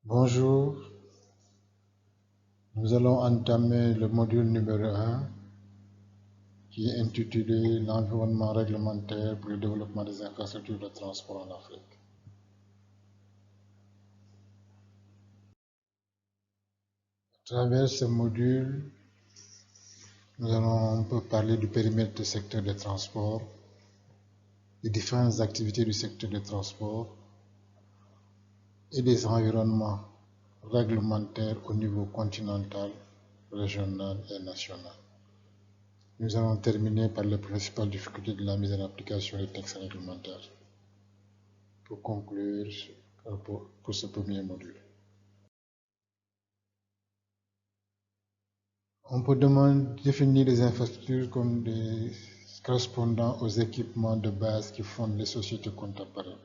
Bonjour, nous allons entamer le module numéro 1 qui est intitulé L'environnement réglementaire pour le développement des infrastructures de transport en Afrique. À travers ce module, nous allons un peu parler du périmètre du secteur des transports, des différentes activités du secteur des transports et des environnements réglementaires au niveau continental, régional et national. Nous allons terminer par les principales difficultés de la mise en application des textes réglementaires pour conclure pour ce premier module. On peut définir les infrastructures comme des correspondant aux équipements de base qui fondent les sociétés contemporaines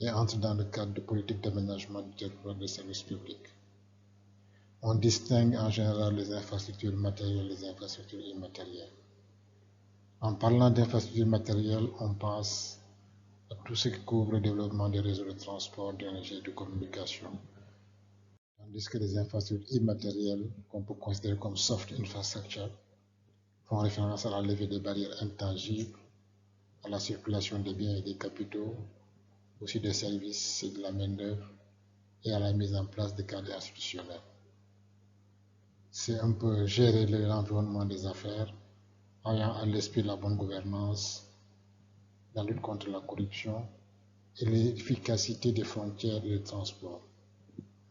et entrent dans le cadre de politiques d'aménagement du territoire des services publics. On distingue en général les infrastructures matérielles et les infrastructures immatérielles. En parlant d'infrastructures matérielles, on pense à tout ce qui couvre le développement des réseaux de transport, d'énergie et de communication, tandis que les infrastructures immatérielles, qu'on peut considérer comme soft infrastructure, font référence à la levée des barrières intangibles, à la circulation des biens et des capitaux, aussi des services et de la main-d'œuvre, et à la mise en place de cadres institutionnels. C'est un peu gérer l'environnement des affaires, ayant à l'esprit la bonne gouvernance, la lutte contre la corruption et l'efficacité des frontières et des transports,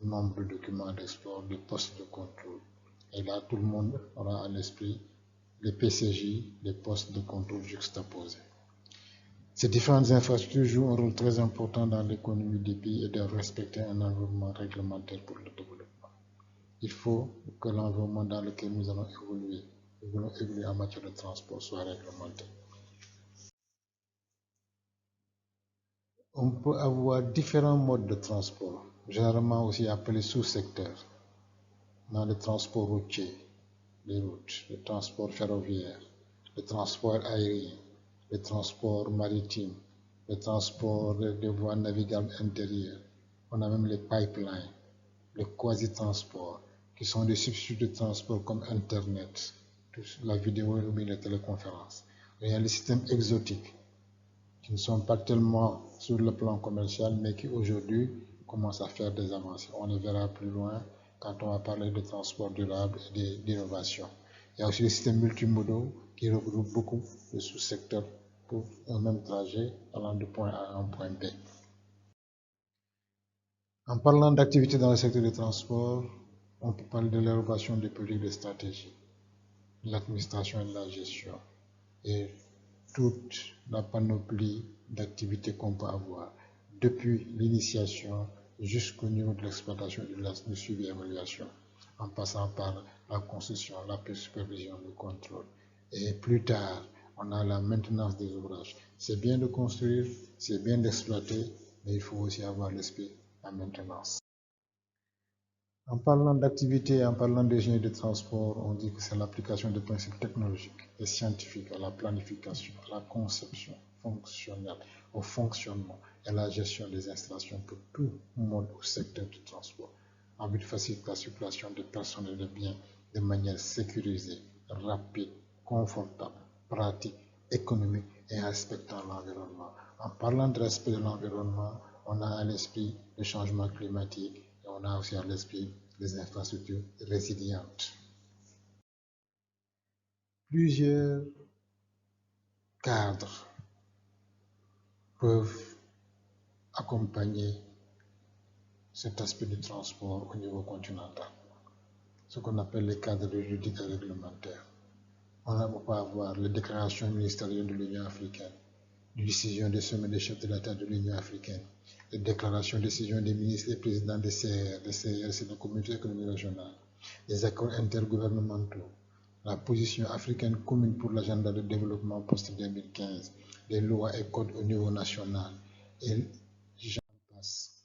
le nombre de documents d'export, des postes de contrôle. Et là, tout le monde aura à l'esprit les PCJ, les postes de contrôle juxtaposés. Ces différentes infrastructures jouent un rôle très important dans l'économie des pays et doivent respecter un environnement réglementaire pour le développement. Il faut que l'environnement dans lequel nous allons évoluer en matière de transport soit réglementé. On peut avoir différents modes de transport, généralement aussi appelés sous-secteurs, dans le transport routier, les routes, le transport ferroviaire, le transport aérien, le transport maritime, le transport de voies navigables intérieures. On a même les pipelines, le quasi-transport, qui sont des substituts de transport comme Internet, la vidéo ou bien les téléconférences. Il y a les systèmes exotiques, qui ne sont pas tellement sur le plan commercial, mais qui aujourd'hui commencent à faire des avancées. On les verra plus loin quand on va parler de transport durable et d'innovation. Il y a aussi les systèmes multimodaux qui regroupent beaucoup de sous-secteurs pour un même trajet allant de point A à un point B. En parlant d'activités dans le secteur des transports, on peut parler de l'élaboration des politiques de stratégie, de l'administration et de la gestion, et toute la panoplie d'activités qu'on peut avoir, depuis l'initiation jusqu'au niveau de l'exploitation et du suivi et évaluation, en passant par la construction, la supervision, le contrôle. Et plus tard, on a la maintenance des ouvrages. C'est bien de construire, c'est bien d'exploiter, mais il faut aussi avoir l'esprit la maintenance. En parlant d'activité et en parlant des génies de transport, on dit que c'est l'application de principes technologiques et scientifiques à la planification, à la conception fonctionnelle, au fonctionnement et à la gestion des installations pour tout mode ou secteur du transport, en vue de faciliter la circulation des personnes et des biens de manière sécurisée, rapide, confortable, pratique, économique et respectant l'environnement. En parlant de respect de l'environnement, on a à l'esprit le changement climatique et on a aussi à l'esprit les infrastructures résilientes. Plusieurs cadres peuvent accompagner cet aspect du transport au niveau continental, ce qu'on appelle les cadres juridiques et réglementaires. On peut avoir les déclarations ministérielles de l'Union africaine, les décisions des sommets des chefs de l'État de l'Union africaine, les déclarations, décisions des ministres et présidents des CR. Les CR, c'est la communauté économique régionale, les accords intergouvernementaux, la position africaine commune pour l'agenda de développement post-2015, les lois et codes au niveau national, et j'en passe.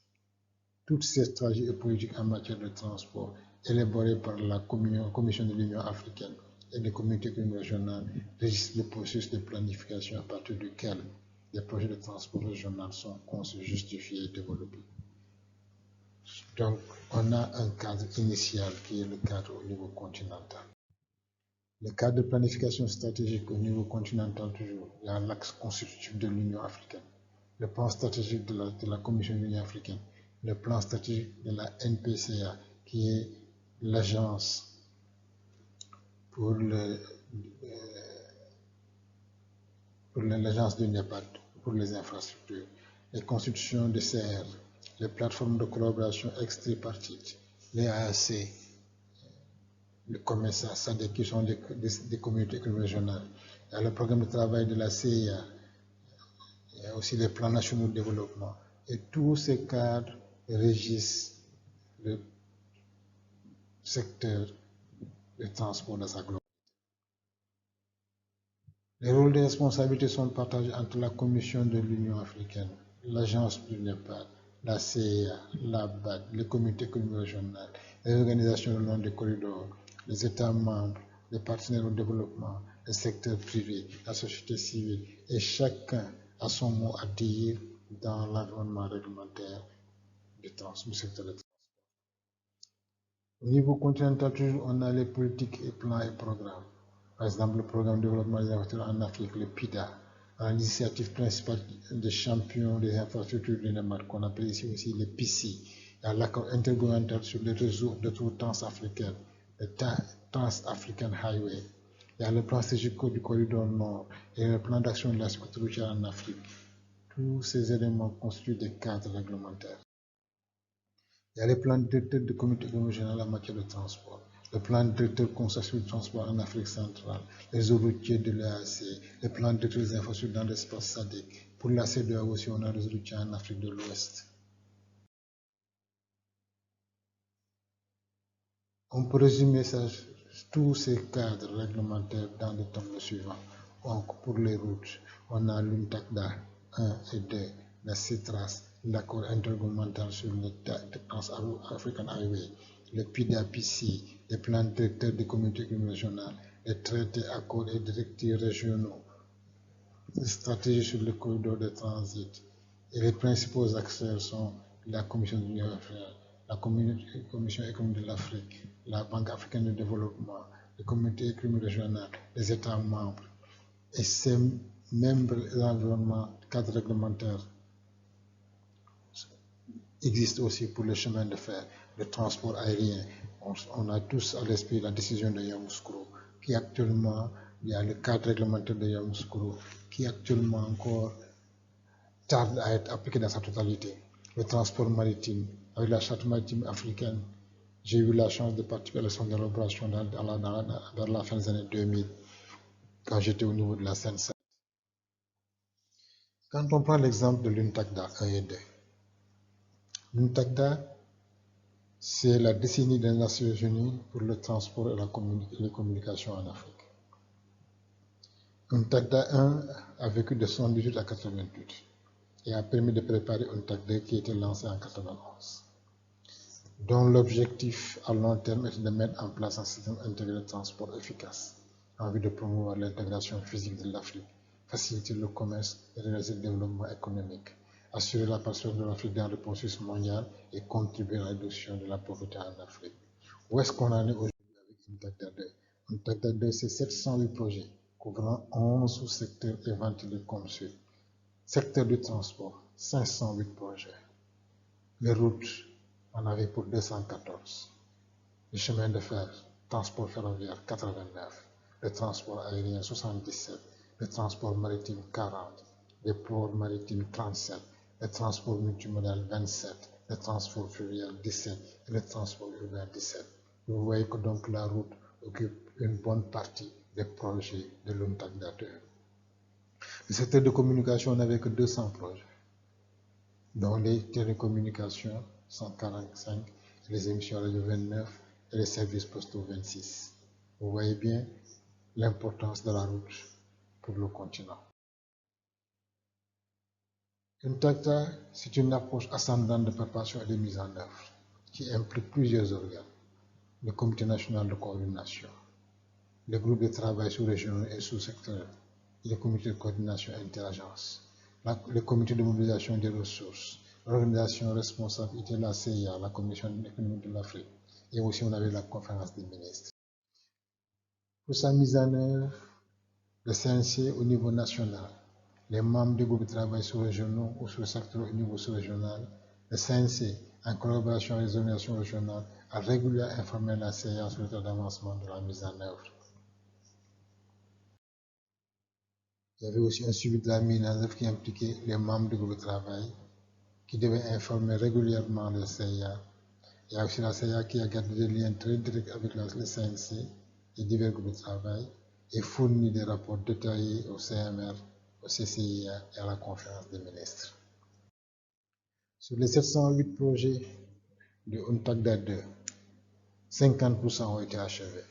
Toutes ces stratégies et politiques en matière de transport, élaborées par la Commission de l'Union africaine et les communautés économiques régionales, régissent le processus de planification à partir duquel les projets de transport régional sont conçus, justifiés et développés. Donc, on a un cadre initial qui est le cadre au niveau continental. Le cadre de planification stratégique au niveau continental toujours, il y a l'axe constitutif de l'Union africaine, le plan stratégique de la Commission de l'Union africaine, le plan stratégique de la NPCA, qui est l'agence pour l'agence du NEPAD pour les infrastructures, les constitutions de CR, les plateformes de collaboration extripartites, les AAC, le COMESA, SADC, qui sont des communautés régionales. Il y a le programme de travail de la CIA, il y a aussi les plans nationaux de développement. Et tous ces cadres régissent le secteur du transport dans sa globalité. Les rôles de responsabilité sont partagés entre la Commission de l'Union africaine, l'Agence du NEPAD, la CIA, la BAD, les comités économiques régionales, les organisations le long des corridors, les États membres, les partenaires au développement, le secteur privé, la société civile, et chacun a son mot à dire dans l'environnement réglementaire du secteur du transport. Au niveau continental, toujours, on a les politiques et plans et programmes. Par exemple, le programme de développement des infrastructures en Afrique, le PIDA, l'initiative principale des champions des infrastructures du NEMAD, qu'on appelle ici aussi les PC. Il y a l'accord intergouvernemental sur les réseaux de tours transafricains, le Trans-African Highway. Il y a le plan stratégique du corridor nord et le plan d'action de la sécurité routière en Afrique. Tous ces éléments constituent des cadres réglementaires. Il y a les plans directeurs de communauté régionale en matière de transport, le plan directeur consortium de transport en Afrique centrale, les réseaux routiers de l'EAC, les plans directeurs des infrastructures dans l'espace SADC. Pour la CEDEAO aussi, on a les réseaux routiers en Afrique de l'Ouest. On peut résumer tous ces cadres réglementaires dans les tableaux suivants. Donc, pour les routes, on a l'UNTACDA 1 et 2, la CITRAS, l'accord intergouvernemental sur le Trans-African Highway, le PIDA-PC, les plans directeurs des communautés régionales, les traités, accords et directives régionaux, les stratégies sur le corridor de transit. Et les principaux acteurs sont la Commission de l'Union africaine, la Commission économique de l'Afrique, la Banque africaine de développement, les communautés économiques régionales, les États membres. Et ces mêmes environnements, cadres réglementaires existent aussi pour le chemin de fer, le transport aérien. On a tous à l'esprit la décision de Yamoussoukro, qui actuellement, il y a le cadre réglementaire de Yamoussoukro, qui actuellement encore tarde à être appliqué dans sa totalité. Le transport maritime, avec la charte maritime africaine, j'ai eu la chance de participer à la son élaboration vers la fin des années 2000, quand j'étais au niveau de la Seine-Saint. Quand on prend l'exemple de l'UNTACDA 1 et 2, l'UNTACDA, c'est la décennie des Nations Unies pour le transport et les communications en Afrique. UNTACDA 1 a vécu de 78 à 88 et a permis de préparer UNTACDA qui a été lancé en 91, dont l'objectif à long terme est de mettre en place un système intégré de transport efficace en vue de promouvoir l'intégration physique de l'Afrique, faciliter le commerce et réaliser le développement économique, assurer la participation de l'Afrique dans le processus mondial et contribuer à la réduction de la pauvreté en Afrique. Où est-ce qu'on en est aujourd'hui avec UNTACDA 2? UNTACDA 2, c'est 708 projets couvrant 11 sous-secteurs et ventilés comme suit. Secteur du transport, 508 projets. Les routes, on avait pour 214. Le chemin de fer, transport ferroviaire, 89. Le transport aérien, 77. Le transport maritime, 40. Les ports maritimes, 37. Le transport multimodal, 27. Le transport fluvial, 17. Et le transport urbain, 17. Vous voyez que donc la route occupe une bonne partie des projets de l'UNTACDA 2. Le secteur de communication, on n'avait que 200 projets, dont les télécommunications, 145, les émissions radio 29 et les services postaux 26. Vous voyez bien l'importance de la route pour le continent. UNTACDA, c'est une approche ascendante de préparation et de mise en œuvre qui implique plusieurs organes. Le Comité national de coordination, le groupe de travail sous-régional et sous-sectoriel, le comité de coordination interagences, le comité de mobilisation des ressources, L'organisation responsable était la CIA, la Commission économique de l'Afrique. Et aussi, on avait la conférence des ministres. Pour sa mise en œuvre, le CNC au niveau national, les membres du groupe de travail sous-régionaux ou sous-secteurs au niveau sous-régional, le CNC, en collaboration avec les organisations régionales, a régulièrement informé la CIA sur l'état d'avancement de la mise en œuvre. Il y avait aussi un suivi de la mise en œuvre qui impliquait les membres du groupe de travail, qui devaient informer régulièrement le CIA. Il y a aussi la CIA qui a gardé des liens très directs avec le CNC et divers groupes de travail et fournit des rapports détaillés au CMR, au CCIA et à la conférence des ministres. Sur les 708 projets de UNTACDA 2, 50% ont été achevés,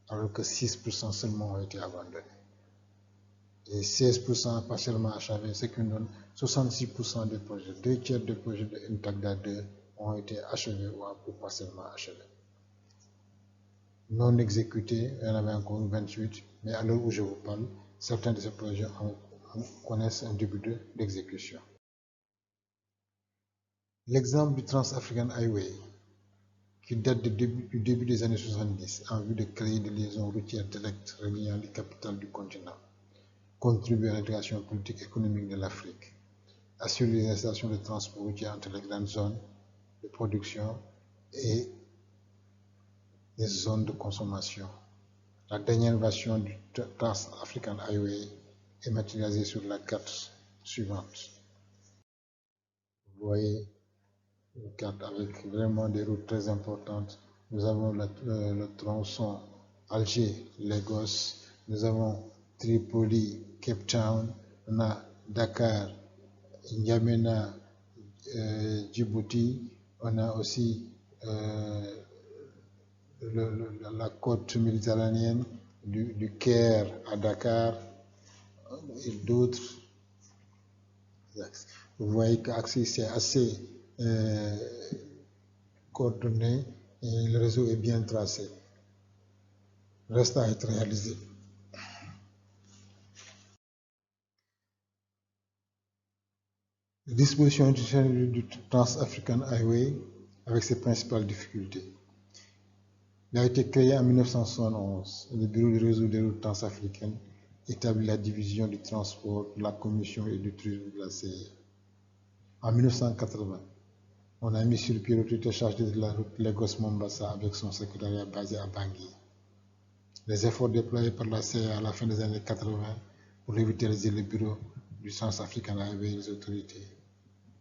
alors que 6% seulement ont été abandonnés. Et 16% partiellement achevés, ce qui nous donne 66% des projets. 2/3 des projets de UNTACDA 2 ont été achevés ou partiellement achevés. Non exécutés, il y en avait encore 28, mais à l'heure où je vous parle, certains de ces projets connaissent un début d'exécution. L'exemple du Trans-African Highway, qui date du début des années 70, en vue de créer des liaisons routières directes reliant les capitales du continent, contribue à l'intégration politique et économique de l'Afrique, assure les installations de transport routier entre les grandes zones de production et les zones de consommation. La dernière version du Trans-African Highway est matérialisée sur la carte suivante. Vous voyez une carte avec vraiment des routes très importantes. Nous avons le tronçon Alger-Lagos, nous avons Tripoli, Cape Town, on a Dakar, N'Djamena, Djibouti, on a aussi la côte méditerranéenne du Caire à Dakar et d'autres axes. Vous voyez que c'est assez coordonné et le réseau est bien tracé. Reste à être réalisé. Les dispositions du Trans-African Highway avec ses principales difficultés. Il a été créé en 1971. Le bureau du réseau des routes transafricaines établit la division du transport, de la commission et du tourisme de la CIA. En 1980, on a mis sur pied l'autorité chargée de la route Lagos-Mombasa avec son secrétariat basé à Bangui. Les efforts déployés par la CIA à la fin des années 80 pour revitaliser le bureau du Trans-African Highway et les autorités.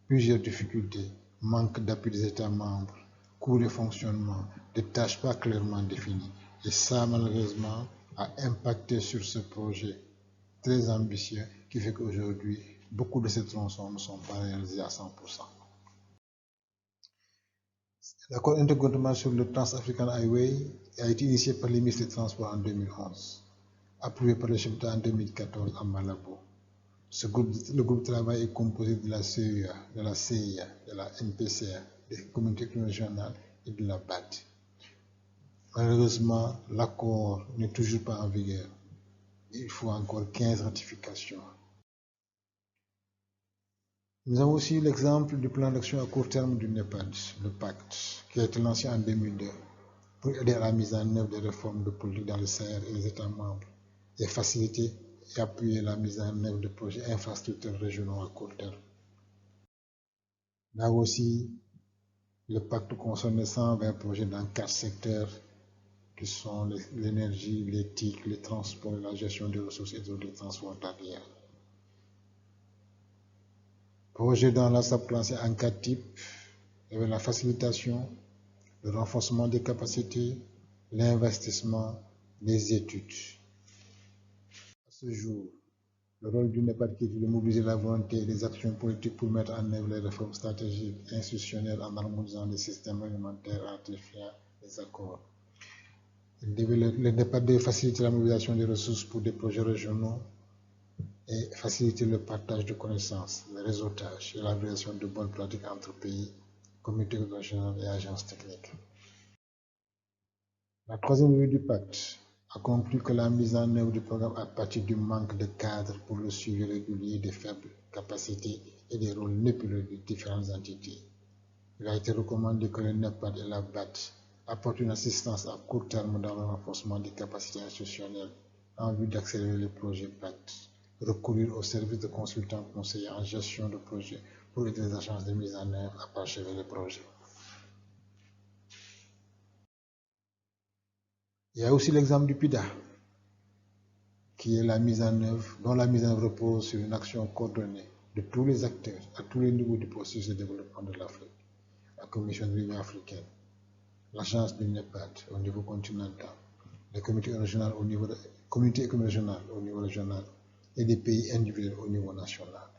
Plusieurs difficultés, manque d'appui des États membres, coût de fonctionnement, des tâches pas clairement définies. Et ça, malheureusement, a impacté sur ce projet très ambitieux qui fait qu'aujourd'hui, beaucoup de ces tronçons ne sont pas réalisés à 100%. L'accord intergouvernemental sur le Trans-African Highway a été initié par les ministres des Transports en 2011, approuvé par le chef d'État en 2014 à Malabo. Le groupe de travail est composé de la CEA, de la CIA, de la NPCA, des communautés régionales et de la BAD. Malheureusement, l'accord n'est toujours pas en vigueur. Il faut encore 15 ratifications. Nous avons aussi l'exemple du plan d'action à court terme du NEPAD, le PACT, qui a été lancé en 2002 pour aider à la mise en œuvre des réformes de politique dans le Sahel et les États membres et faciliter et appuyer la mise en œuvre de projets infrastructures régionaux à court terme. Là aussi, le pacte concerne 120 projets dans 4 secteurs qui sont l'énergie, l'éthique, les transports, la gestion des ressources hydrauliques transfrontalières. Projets dans la subclasse en 4 types, avec la facilitation, le renforcement des capacités, l'investissement, les études. À ce jour, le rôle du NEPAD qui est de mobiliser la volonté et les actions politiques pour mettre en œuvre les réformes stratégiques et institutionnelles en harmonisant les systèmes réglementaires et ratifiant les accords. Le NEPAD devait faciliter la mobilisation des ressources pour des projets régionaux et faciliter le partage de connaissances, le réseautage et la réalisation de bonnes pratiques entre pays, communautés régionales et agences techniques. La troisième revue du pacte a conclu que la mise en œuvre du programme à partir du manque de cadres pour le suivi régulier des faibles capacités et des rôles nébuleux de différentes entités. Il a été recommandé que le NEPAD et la BAD apportent une assistance à court terme dans le renforcement des capacités institutionnelles en vue d'accélérer les projets PAD, recourir aux services de consultants conseillers en gestion de projets pour aider les agences de mise en œuvre à parachever les projets. Il y a aussi l'exemple du PIDA, qui est dont la mise en œuvre repose sur une action coordonnée de tous les acteurs à tous les niveaux du processus de développement de l'Afrique. La Commission de l'Union africaine, l'agence du NEPAD au niveau continental, les communautés économiques régionales au niveau régional et des pays individuels au niveau national.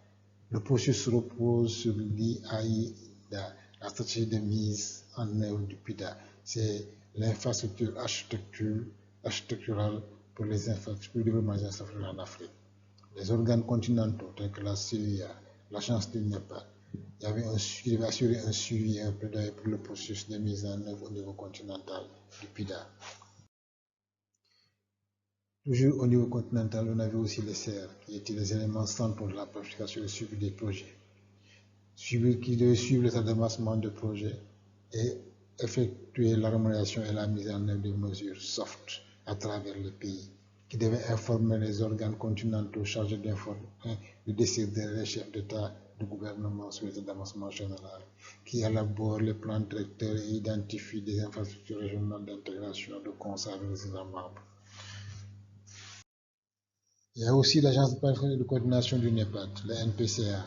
Le processus repose sur l'IAIDA, la stratégie de mise en œuvre du PIDA. C'est l'infrastructure architecturale pour le développement des infrastructures en Afrique. Les organes continentaux tels que la CIA, l'agence du NEPAD, qui devait assurer un suivi et un plaidoyer pour le processus de mise en œuvre au niveau continental du PIDA. Toujours au niveau continental, on avait aussi les CR, qui étaient les éléments centraux de la planification et du suivi des projets, qui devaient suivre l'état d'avancement de projets et effectuer l'harmonisation et la mise en œuvre de mesures soft à travers le pays, qui devaient informer les organes continentaux chargés d'informer de décider les chefs d'État du gouvernement sur l'état d'avancement général, qui élaborent les plans directeurs et identifient des infrastructures régionales d'intégration de concert avec les États membres. Il y a aussi l'agence de coordination du NEPAD, le NPCA,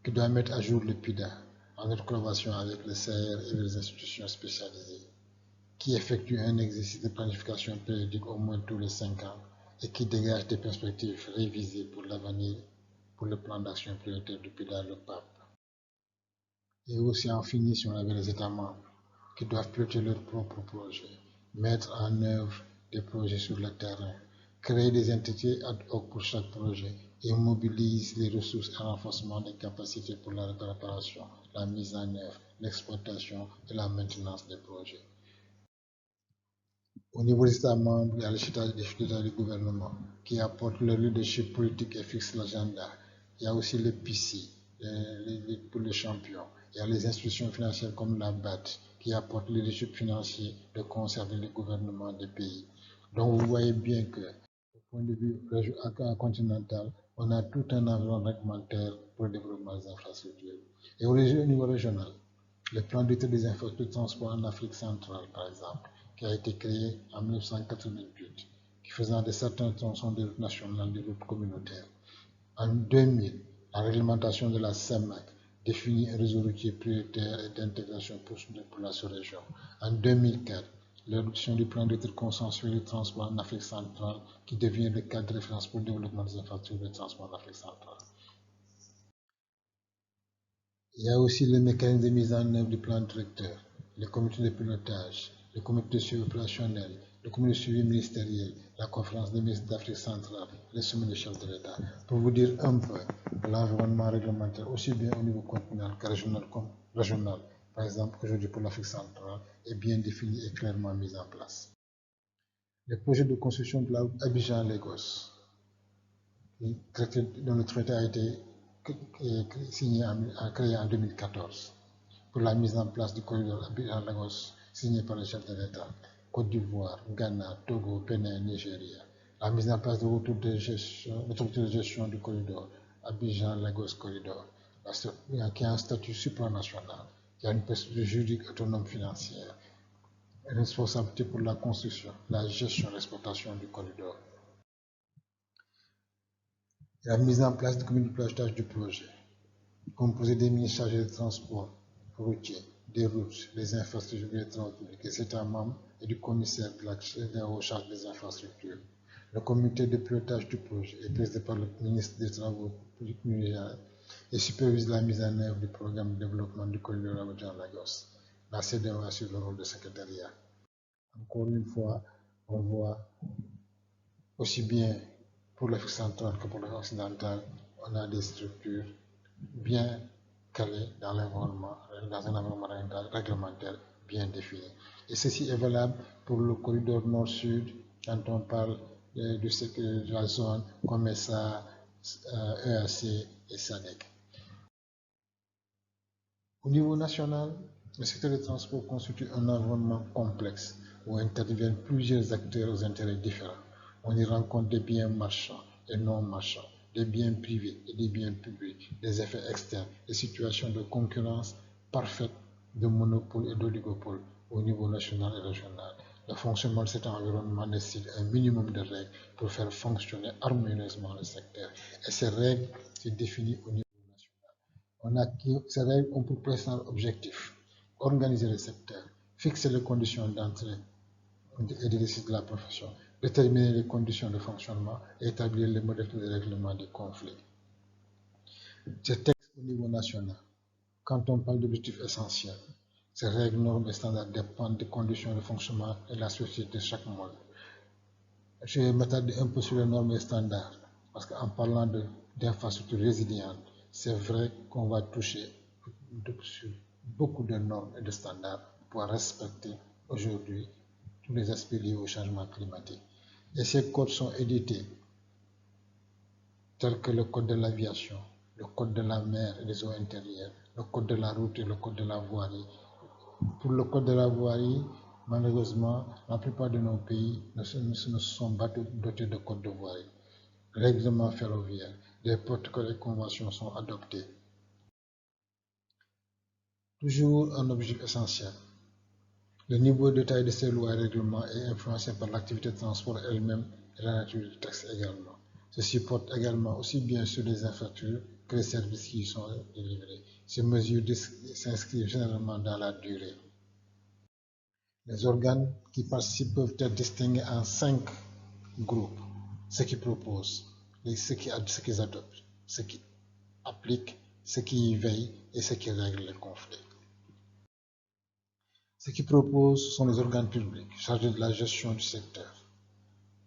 qui doit mettre à jour le PIDA en collaboration avec le CR et les institutions spécialisées, qui effectue un exercice de planification périodique au moins tous les 5 ans et qui dégage des perspectives révisées pour l'avenir pour le plan d'action prioritaire du PIDA, le PAP. Et aussi en finition avec les États membres, qui doivent piloter leurs propres projets, mettre en œuvre des projets sur le terrain, créer des entités ad hoc pour chaque projet et mobilise les ressources et renforcement des capacités pour la préparation, la mise en œuvre, l'exploitation et la maintenance des projets. Au niveau des États membres, il y a les chefs d'État du gouvernement qui apportent le leadership politique et fixent l'agenda. Il y a aussi les PC, pour les champions. Il y a les institutions financières comme la BAD qui apportent le leadership financier de concert avec les gouvernements des pays. Donc vous voyez bien que, au point de vue continental, on a tout un environnement réglementaire pour le développement des infrastructures. Et au niveau régional, le plan d'étude des infrastructures de transport en Afrique centrale, par exemple, qui a été créé en 1988, qui faisant de certains tronçons de routes nationales des routes communautaires. En 2000, la réglementation de la CEMAC définit un réseau routier prioritaire et d'intégration pour la sous-région. En 2004, l'adoption du plan d'étude consensuel du transport en Afrique centrale qui devient le cadre de référence pour le développement des infrastructures de transport en Afrique centrale. Il y a aussi le mécanisme de mise en œuvre du plan directeur, les comités de pilotage, le comité de suivi opérationnel, le comité de suivi ministériel, la conférence des ministres d'Afrique centrale, les sommets des chefs de l'État, pour vous dire un peu de l'environnement réglementaire, aussi bien au niveau continental que régional. Par exemple, aujourd'hui pour l'Afrique centrale, est bien défini et clairement mis en place. Le projet de construction de l'Abidjan-Lagos, dont le traité a été créé en 2014 pour la mise en place du corridor Abidjan-Lagos signé par les chefs de l'État, Côte d'Ivoire, Ghana, Togo, Bénin, Nigeria. La mise en place de l'autorité de gestion du corridor Abidjan-Lagos Corridor, qui a un statut supranational, qui a une perspective juridique autonome financière, une responsabilité pour la construction, la gestion et l'exploitation du corridor. La mise en place du comité de pilotage du projet, composé des ministres chargés des transports routiers, des routes, des infrastructures et des travaux publics, des États membres et du commissaire de la recherche des infrastructures. Le comité de pilotage du projet est présidé par le ministre des Travaux publics et supervise la mise en œuvre du programme de développement du corridor Abidjan-Lagos. La CEDEAO assure le rôle de secrétariat. Encore une fois, on voit aussi bien pour l'Afrique centrale que pour l'Afrique occidentale, on a des structures bien calées dans un environnement réglementaire bien défini. Et ceci est valable pour le corridor nord-sud quand on parle de la zone comme EAC et SADC. Au niveau national, le secteur des transports constitue un environnement complexe où interviennent plusieurs acteurs aux intérêts différents. On y rencontre des biens marchands et non marchands, des biens privés et des biens publics, des effets externes, des situations de concurrence parfaite, de monopole et d'oligopole au niveau national et régional. Le fonctionnement de cet environnement nécessite un minimum de règles pour faire fonctionner harmonieusement le secteur. Et ces règles se définissent au niveau ces règles ont pour principal objectif organiser le secteur, fixer les conditions d'entrée et d'exercice de la profession, déterminer les conditions de fonctionnement et établir les modalités de règlement des conflits. Ces textes au niveau national, quand on parle d'objectifs essentiels, ces règles, normes et standards dépendent des conditions de fonctionnement et de la société de chaque monde. Je vais m'attarder un peu sur les normes et standards, parce qu'en parlant d'infrastructures résilientes, c'est vrai qu'on va toucher sur beaucoup de normes et de standards pour respecter aujourd'hui tous les aspects liés au changement climatique. Et ces codes sont édités tels que le code de l'aviation, le code de la mer et des eaux intérieures, le code de la route et le code de la voirie. Pour le code de la voirie, malheureusement, la plupart de nos pays ne se sont pas dotés de code de voirie. Règlements ferroviaires, des protocoles et conventions sont adoptés. Toujours un objectif essentiel. Le niveau de détail de ces lois et règlements est influencé par l'activité de transport elle-même et la nature du texte également. Ceci porte également aussi bien sur les infrastructures que les services qui y sont délivrés. Ces mesures s'inscrivent généralement dans la durée. Les organes qui participent peuvent être distingués en 5 groupes. Ceux qui proposent, ceux qui adoptent, ceux qui appliquent, ceux qui y veillent et ceux qui règlent les conflits. Ceux qui proposent sont les organes publics chargés de la gestion du secteur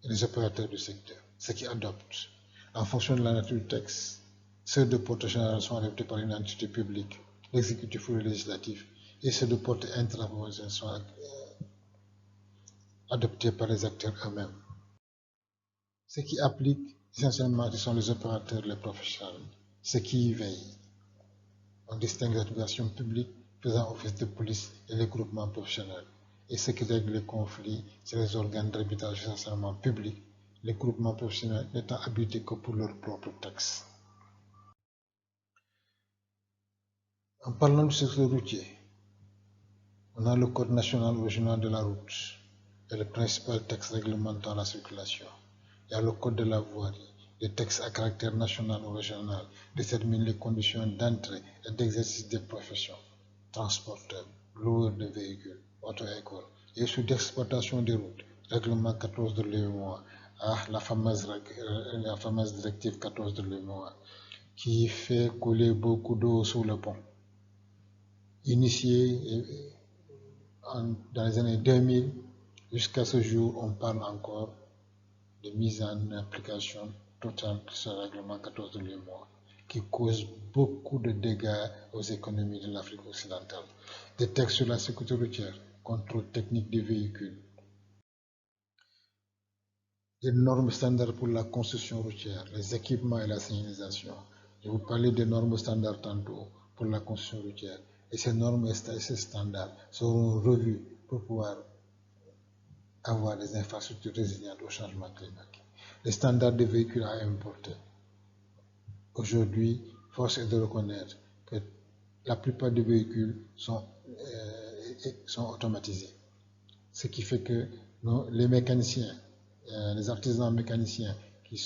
et les opérateurs du secteur. Ceux qui adoptent, en fonction de la nature du texte, ceux de portée générale sont adoptés par une entité publique, l'exécutif ou le législatif, et ceux de portée intraprofessionnelle sont adoptés par les acteurs eux-mêmes. Ceux qui appliquent, essentiellement, ce sont les opérateurs, les professionnels. Ceux qui y veillent, on distingue les organisations publiques faisant office de police et les groupements professionnels. Et ceux qui règlent les conflits, c'est les organes d'arbitrage essentiellement publics, les groupements professionnels n'étant habilités que pour leur propre texte. En parlant du secteur routier, on a le Code national ou régional de la route et le principal texte réglementant la circulation. Il y a le Code de la voirie. Les textes à caractère national ou régional déterminent les conditions d'entrée et d'exercice des professions. Transporteurs, loueurs de véhicules, auto-écoles et sous d'exploitation des routes. Règlement 14 de l'UEMOA, la fameuse directive 14 de l'UEMOA, qui fait couler beaucoup d'eau sous le pont. Initié dans les années 2000, jusqu'à ce jour, on parle encore de mise en application totale de ce règlement 14 de l'UEMOA, qui cause beaucoup de dégâts aux économies de l'Afrique occidentale. Des textes sur la sécurité routière, contrôle technique des véhicules, des normes standards pour la construction routière, les équipements et la signalisation. Je vous parlais des normes standards tantôt pour la construction routière. Et ces normes et ces standards seront revus pour pouvoir avoir des infrastructures résilientes au changement climatique. Les standards des véhicules à importer. Aujourd'hui, force est de reconnaître que la plupart des véhicules sont automatisés. Ce qui fait que les mécaniciens, les artisans mécaniciens qui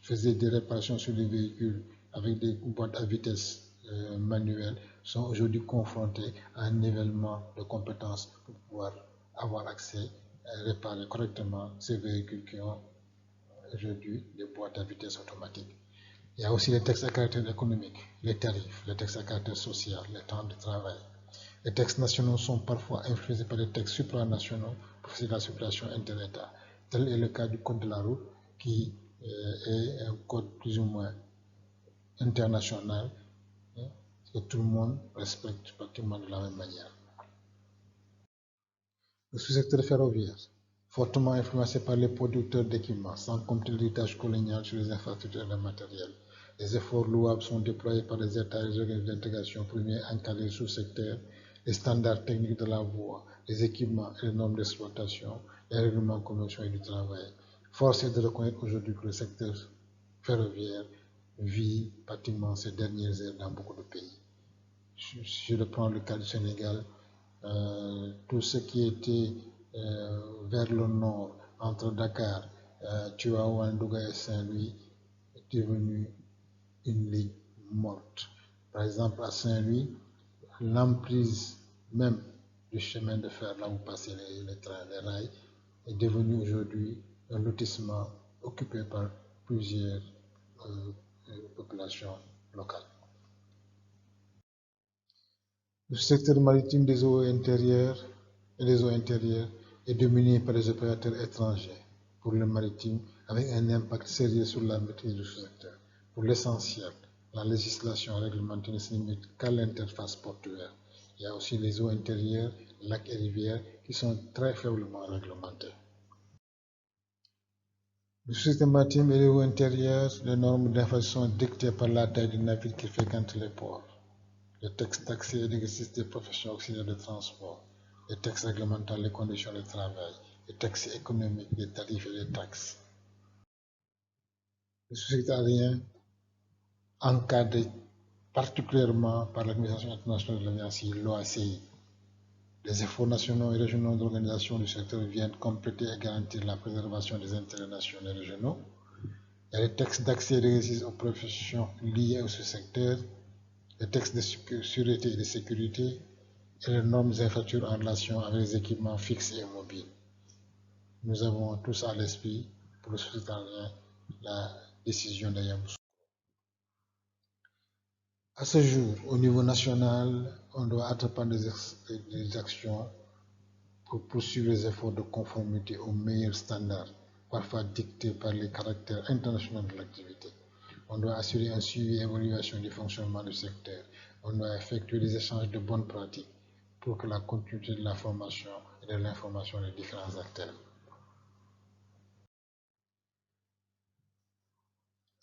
faisaient des réparations sur les véhicules avec des boîtes à vitesse manuelles sont aujourd'hui confrontés à un nivellement de compétences pour pouvoir avoir accès à réparer correctement ces véhicules qui ont aujourd'hui des boîtes à vitesse automatiques. Il y a aussi les textes à caractère économique, les tarifs, les textes à caractère social, les temps de travail. Les textes nationaux sont parfois influencés par des textes supranationaux pour faciliter la circulation inter-États. Tel est le cas du Code de la route, qui est un code plus ou moins international, que tout le monde respecte pratiquement de la même manière. Le sous-secteur ferroviaire, fortement influencé par les producteurs d'équipements, sans compter l'héritage colonial sur les infrastructures et le matériel. Des efforts louables sont déployés par les États et les organismes d'intégration pour mieux encadrer le sous-secteur, les standards techniques de la voie, les équipements et les normes d'exploitation, les règlements commerciaux et du travail. Force est de reconnaître aujourd'hui que le secteur ferroviaire vit pratiquement ces dernières heures dans beaucoup de pays. Si je prends le cas du Sénégal, tout ce qui était vers le nord, entre Dakar, Tivaouane, Douga et Saint-Louis, est devenu une ligne morte. Par exemple, à Saint-Louis, l'emprise même du chemin de fer, là où passaient les trains, les rails, est devenue aujourd'hui un lotissement occupé par plusieurs populations locales. Le secteur maritime des eaux intérieures et des eaux intérieures est dominé par les opérateurs étrangers pour le maritime, avec un impact sérieux sur la maîtrise du secteur. Pour l'essentiel, la législation réglementaire ne se limite qu'à l'interface portuaire. Il y a aussi les eaux intérieures, lacs et rivières qui sont très faiblement réglementés. Le système maritime et les eaux intérieures, les normes d'infraction sont dictées par la taille du navire qui fréquente les ports. Les textes d'accès et d'exercice des professions auxiliaires de transport, les textes réglementant les conditions de travail, les textes économiques, les tarifs et les taxes. Le société aérien, encadré particulièrement par l'Organisation internationale de l'aviation, l'OACI. Les efforts nationaux et régionaux d'organisation du secteur viennent compléter et garantir la préservation des intérêts nationaux et régionaux. Il y a les textes d'accès et d'exercice aux professions liées à ce secteur, les textes de sûreté et de sécurité, et les normes infrastructures en relation avec les équipements fixes et mobiles. Nous avons tous à l'esprit, pour le citoyen, la décision de Yamoussoukro. À ce jour, au niveau national, on doit entreprendre des actions pour poursuivre les efforts de conformité aux meilleurs standards, parfois dictés par les caractères internationaux de l'activité. On doit assurer un suivi et évaluation du fonctionnement du secteur. On doit effectuer des échanges de bonnes pratiques pour que la continuité de la formation et de l'information des différents acteurs.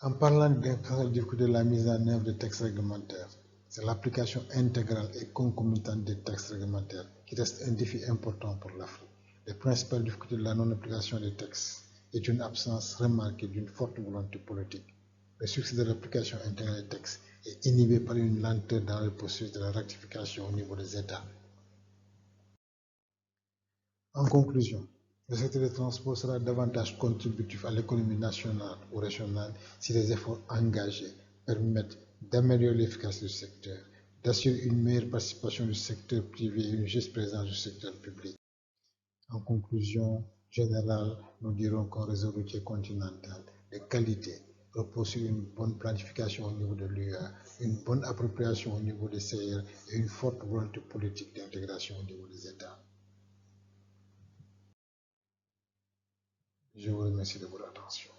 En parlant des difficultés de la mise en œuvre des textes réglementaires, c'est l'application intégrale et concomitante des textes réglementaires qui reste un défi important pour l'Afrique. Les principales difficultés de la non-application des textes est une absence remarquée d'une forte volonté politique. Le succès de l'application intégrale des textes est inhibé par une lenteur dans le processus de la rectification au niveau des États. En conclusion, le secteur des transports sera davantage contributif à l'économie nationale ou régionale si les efforts engagés permettent d'améliorer l'efficacité du secteur, d'assurer une meilleure participation du secteur privé et une juste présence du secteur public. En conclusion générale, nous dirons qu'un réseau routier continental de qualité repose sur une bonne planification au niveau de l'UA, une bonne appropriation au niveau des CR et une forte volonté politique d'intégration au niveau des États. Je vous remercie de votre attention.